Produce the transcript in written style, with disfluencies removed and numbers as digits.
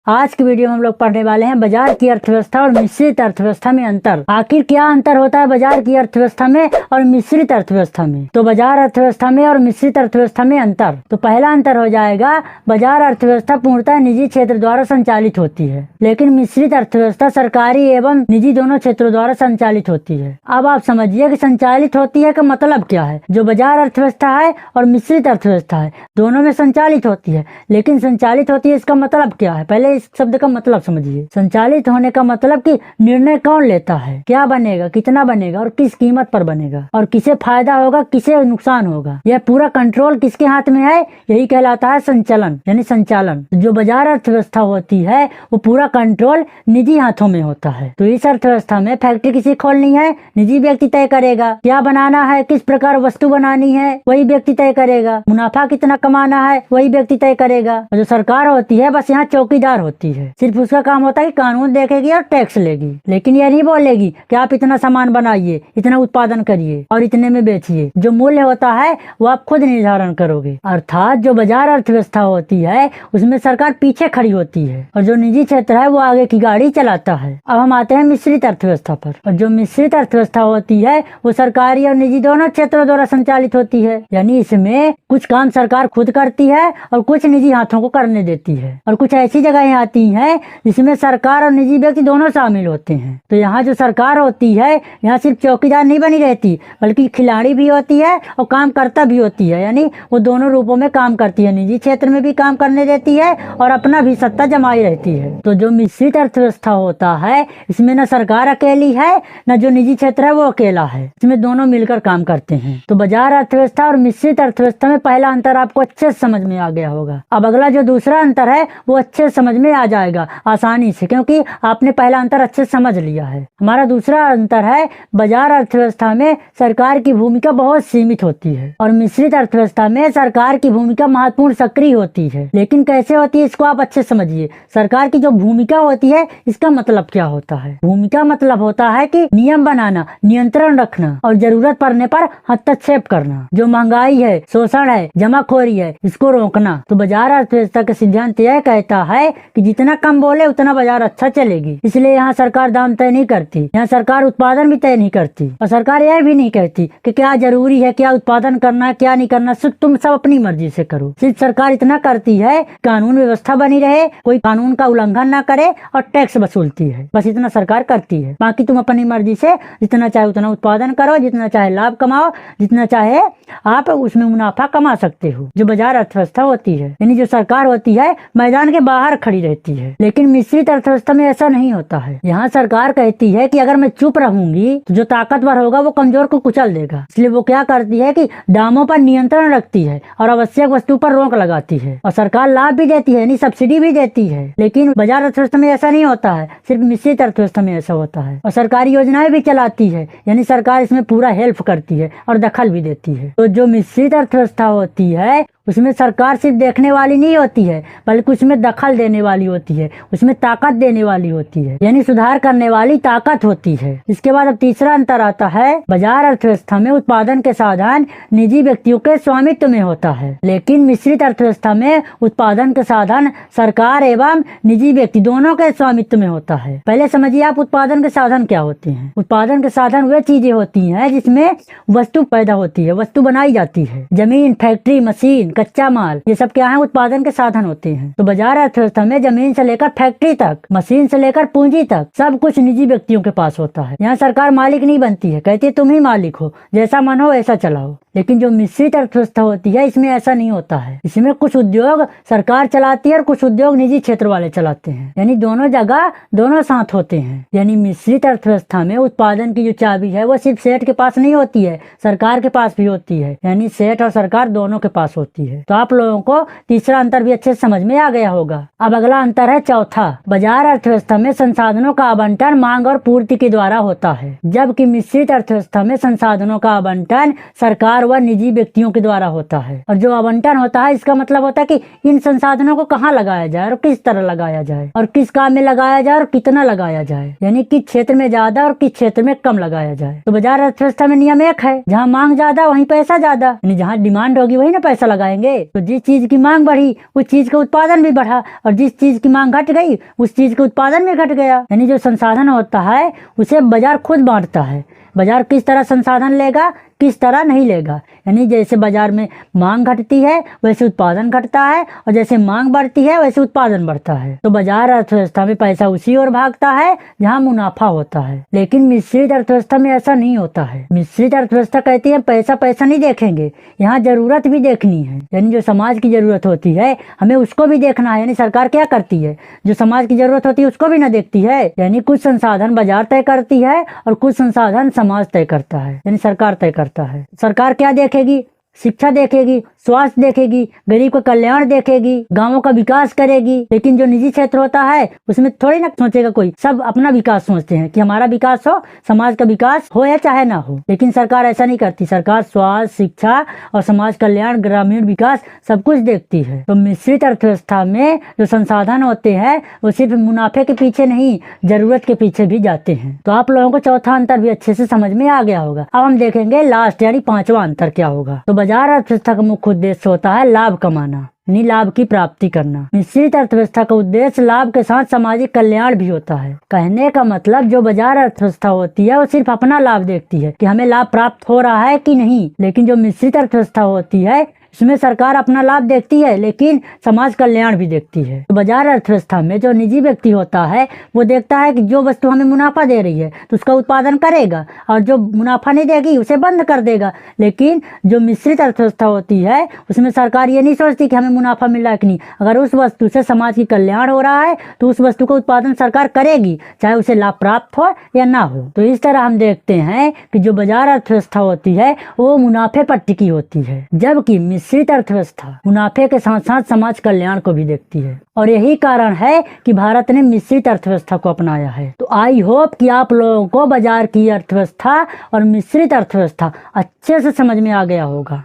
आज की वीडियो में हम लोग पढ़ने वाले हैं बाजार की अर्थव्यवस्था और मिश्रित अर्थव्यवस्था में अंतर। आखिर क्या अंतर होता है बाजार की अर्थव्यवस्था में और मिश्रित अर्थव्यवस्था में। तो बाजार अर्थव्यवस्था में और मिश्रित अर्थव्यवस्था में अंतर, तो पहला अंतर हो जाएगा, बाजार अर्थव्यवस्था पूर्णतः निजी क्षेत्र द्वारा संचालित होती है, लेकिन मिश्रित अर्थव्यवस्था सरकारी एवं निजी दोनों क्षेत्रों द्वारा संचालित होती है। अब आप समझिए कि संचालित होती है का मतलब क्या है। जो बाजार अर्थव्यवस्था है और मिश्रित अर्थव्यवस्था है, दोनों में संचालित होती है, लेकिन संचालित होती है इसका मतलब क्या है, पहले इस शब्द का मतलब समझिए। संचालित होने का मतलब कि निर्णय कौन लेता है, क्या बनेगा, कितना बनेगा और किस कीमत पर बनेगा, और किसे फायदा होगा, किसे नुकसान होगा, यह पूरा कंट्रोल किसके हाथ में है, यही कहलाता है संचालन यानी संचालन। जो बाजार अर्थव्यवस्था होती है वो पूरा कंट्रोल निजी हाथों में होता है। तो इस अर्थव्यवस्था में फैक्ट्री किसी खोलनी है, निजी व्यक्ति तय करेगा। क्या बनाना है, किस प्रकार वस्तु बनानी है, वही व्यक्ति तय करेगा। मुनाफा कितना कमाना है, वही व्यक्ति तय करेगा। और जो सरकार होती है बस यहाँ चौकीदार होती है, सिर्फ उसका काम होता है कि कानून देखेगी और टैक्स लेगी, लेकिन यह नहीं बोलेगी कि आप इतना सामान बनाइए, इतना उत्पादन करिए और इतने में बेचिए। जो मूल्य होता है वो आप खुद निर्धारण करोगे। अर्थात जो बाजार अर्थव्यवस्था होती है उसमें सरकार पीछे खड़ी होती है और जो निजी क्षेत्र है वो आगे की गाड़ी चलाता है। अब हम आते हैं मिश्रित अर्थव्यवस्था पर। और जो मिश्रित अर्थव्यवस्था होती है वो सरकारी और निजी दोनों क्षेत्रों द्वारा संचालित होती है, यानी इसमें कुछ काम सरकार खुद करती है और कुछ निजी हाथों को करने देती है, और कुछ ऐसी जगहें आती हैं जिसमें सरकार और निजी व्यक्ति दोनों शामिल होते हैं। तो यहाँ जो सरकार होती है यहाँ सिर्फ चौकीदार नहीं बनी रहती, बल्कि खिलाड़ी भी होती है और काम करता भी होती है, यानी वो दोनों रूपों में काम करती है। निजी क्षेत्र में भी काम करने देती है और अपना भी सत्ता जमाई रहती है। तो जो मिश्रित अर्थव्यवस्था होता है इसमें न सरकार अकेली है न जो निजी क्षेत्र है वो अकेला है, इसमें दोनों मिलकर काम करते हैं। तो बाजार अर्थव्यवस्था और मिश्रित अर्थव्यवस्था में पहला अंतर आपको अच्छे से समझ में आ गया होगा। अब अगला जो दूसरा अंतर है वो अच्छे से समझ में आ जाएगा आसानी से, क्योंकि आपने पहला अंतर अच्छे से समझ लिया है। हमारा दूसरा अंतर है बाजार अर्थव्यवस्था में सरकार की भूमिका बहुत सीमित होती है और मिश्रित अर्थव्यवस्था में सरकार की भूमिका महत्वपूर्ण सक्रिय होती है। लेकिन कैसे होती है इसको आप अच्छे समझिए। सरकार की जो भूमिका होती है इसका मतलब क्या होता है। भूमिका मतलब होता है कि नियम बनाना, नियंत्रण रखना और जरूरत पड़ने पर हस्तक्षेप करना। जो महंगाई है, शोषण है, जमाखोरी है, इसको रोकना। तो बाजार अर्थव्यवस्था का सिद्धांत यह कहता है कि जितना कम बोले उतना बाजार अच्छा चलेगी, इसलिए यहाँ सरकार दाम तय नहीं करती, यहाँ सरकार उत्पादन भी तय नहीं करती, और सरकार यह भी नहीं कहती कि क्या जरूरी है, क्या उत्पादन करना है, क्या नहीं करना, सिर्फ तुम सब अपनी मर्जी से करो। सिर्फ सरकार इतना करती है कानून व्यवस्था बनी रहे, कोई कानून का उल्लंघन ना करे और टैक्स वसूलती है, बस इतना सरकार करती है। बाकी तुम अपनी मर्जी से जितना चाहे उतना उत्पादन करो, जितना चाहे लाभ कमाओ, जितना चाहे आप उसमें मुनाफा कमा सकते हो। जो बाजार अर्थव्यवस्था होती है यानी जो सरकार होती है मैदान के बाहर खड़ी रहती है। लेकिन मिश्रित अर्थव्यवस्था में ऐसा नहीं होता है। यहाँ सरकार कहती है कि अगर मैं चुप रहूंगी तो जो ताकतवर होगा वो कमजोर को कुचल देगा, इसलिए वो क्या करती है कि दामों पर नियंत्रण रखती है और आवश्यक वस्तु पर रोक लगाती है। और सरकार लाभ भी देती है यानी सब्सिडी भी देती है, लेकिन बाजार अर्थव्यवस्था में ऐसा नहीं होता है, सिर्फ मिश्रित अर्थव्यवस्था में ऐसा होता है। और सरकारी योजनाएं भी चलाती है, यानी सरकार इसमें पूरा हेल्प करती है और दखल भी देती है। तो जो मिश्रित अर्थव्यवस्था होती है उसमें सरकार सिर्फ देखने वाली नहीं होती है, बल्कि उसमें दखल देने वाली होती है, उसमें ताकत देने वाली होती है, यानी सुधार करने वाली ताकत होती है। इसके बाद अब तीसरा अंतर आता है, बाजार अर्थव्यवस्था में उत्पादन के साधन निजी व्यक्तियों के स्वामित्व में होता है, लेकिन मिश्रित अर्थव्यवस्था में उत्पादन के साधन सरकार एवं निजी व्यक्ति दोनों के स्वामित्व में होता है। पहले समझिए आप उत्पादन के साधन क्या होते हैं। उत्पादन के साधन वे चीजें होती है जिसमें वस्तु पैदा होती है, वस्तु बनाई जाती है। जमीन, फैक्ट्री, मशीन, कच्चा माल, ये सब क्या है, उत्पादन के साधन होते हैं। तो बाजार अर्थव्यवस्था में जमीन से लेकर फैक्ट्री तक, मशीन से लेकर पूंजी तक सब कुछ निजी व्यक्तियों के पास होता है। यहाँ सरकार मालिक नहीं बनती है, कहती है तुम ही मालिक हो, जैसा मन हो ऐसा चलाओ। लेकिन जो मिश्रित अर्थव्यवस्था होती है इसमें ऐसा नहीं होता है। इसमें कुछ उद्योग सरकार चलाती है और कुछ उद्योग निजी क्षेत्र वाले चलाते हैं, यानी दोनों जगह दोनों साथ होते हैं। यानी मिश्रित अर्थव्यवस्था में उत्पादन की जो चाबी है वो सिर्फ सेठ के पास नहीं होती है, सरकार के पास भी होती है, यानी सेठ और सरकार दोनों के पास होती है। तो आप लोगों को तीसरा अंतर भी अच्छे से समझ में आ गया होगा। अब अगला अंतर है चौथा, बाजार अर्थव्यवस्था में संसाधनों का आवंटन मांग और पूर्ति के द्वारा होता है, जबकि मिश्रित अर्थव्यवस्था में संसाधनों का आवंटन सरकार व निजी व्यक्तियों के द्वारा होता है। और जो आवंटन होता है इसका मतलब होता है कि इन संसाधनों को कहाँ लगाया जाए और किस तरह लगाया जाए और किस काम में लगाया जाए और कितना लगाया जाए, यानी किस क्षेत्र में ज्यादा और किस क्षेत्र में कम लगाया जाए। तो बाजार अर्थव्यवस्था में नियम एक है, जहाँ मांग ज्यादा वहीं पैसा ज्यादा, यानी जहाँ डिमांड होगी वही ना पैसा लगाएंगे। तो जिस चीज की मांग बढ़ी उस चीज का उत्पादन भी बढ़ा और जिस जिस चीज की मांग घट गई उस चीज के उत्पादन में घट गया। यानी जो संसाधन होता है उसे बाजार खुद बांटता है। बाजार किस तरह संसाधन लेगा, किस तरह नहीं लेगा। यानी जैसे बाजार में मांग घटती है वैसे उत्पादन घटता है, और जैसे मांग बढ़ती है वैसे उत्पादन बढ़ता है। तो बाजार अर्थव्यवस्था में पैसा उसी ओर भागता है जहां मुनाफा होता है। लेकिन मिश्रित अर्थव्यवस्था में ऐसा नहीं होता है। मिश्रित अर्थव्यवस्था कहती है पैसा पैसा नहीं देखेंगे, यहाँ जरूरत भी देखनी है। यानी जो समाज की जरूरत होती है हमें उसको भी देखना है। यानी सरकार क्या करती है, जो समाज की जरूरत होती है उसको भी ना देखती है। यानी कुछ संसाधन बाजार तय करती है और कुछ संसाधन समाज तय करता है, यानी सरकार तय करता है। सरकार क्या देखेगी, शिक्षा देखेगी, स्वास्थ्य देखेगी, गरीब का कल्याण देखेगी, गांवों का विकास करेगी। लेकिन जो निजी क्षेत्र होता है उसमें थोड़ी ना सोचेगा कोई, सब अपना विकास सोचते हैं कि हमारा विकास हो, समाज का विकास हो या चाहे ना हो। लेकिन सरकार ऐसा नहीं करती। सरकार स्वास्थ्य, शिक्षा और समाज कल्याण, ग्रामीण विकास सब कुछ देखती है। तो मिश्रित अर्थव्यवस्था में जो संसाधन होते हैं वो सिर्फ मुनाफे के पीछे नहीं, जरूरत के पीछे भी जाते हैं। तो आप लोगों को चौथा अंतर भी अच्छे से समझ में आ गया होगा। अब हम देखेंगे लास्ट यानी पांचवा अंतर क्या होगा। तो बाजार अर्थव्यवस्था का मुख्य उद्देश्य होता है लाभ कमाना, यानी लाभ की प्राप्ति करना। मिश्रित अर्थव्यवस्था का उद्देश्य लाभ के साथ सामाजिक कल्याण भी होता है। कहने का मतलब जो बाजार अर्थव्यवस्था होती है वो सिर्फ अपना लाभ देखती है कि हमें लाभ प्राप्त हो रहा है कि नहीं। लेकिन जो मिश्रित अर्थव्यवस्था होती है इसमें सरकार अपना लाभ देखती है लेकिन समाज कल्याण भी देखती है। तो बाजार अर्थव्यवस्था में जो निजी व्यक्ति होता है वो देखता है कि जो वस्तु हमें मुनाफा दे रही है तो उसका उत्पादन करेगा, और जो मुनाफा नहीं देगी उसे बंद कर देगा। लेकिन जो मिश्रित अर्थव्यवस्था होती है उसमें सरकार ये नहीं सोचती कि हमें मुनाफा मिल रहा है कि नहीं। अगर उस वस्तु से समाज की कल्याण हो रहा है तो उस वस्तु का उत्पादन सरकार करेगी, चाहे उसे लाभ प्राप्त हो या ना हो। तो इस तरह हम देखते हैं कि जो बाजार अर्थव्यवस्था होती है वो मुनाफे पर टिकी होती है, जबकि मिश्रित अर्थव्यवस्था मुनाफे के साथ साथ समाज कल्याण को भी देखती है। और यही कारण है कि भारत ने मिश्रित अर्थव्यवस्था को अपनाया है। तो आई होप कि आप लोगों को बाजार की अर्थव्यवस्था और मिश्रित अर्थव्यवस्था अच्छे से समझ में आ गया होगा।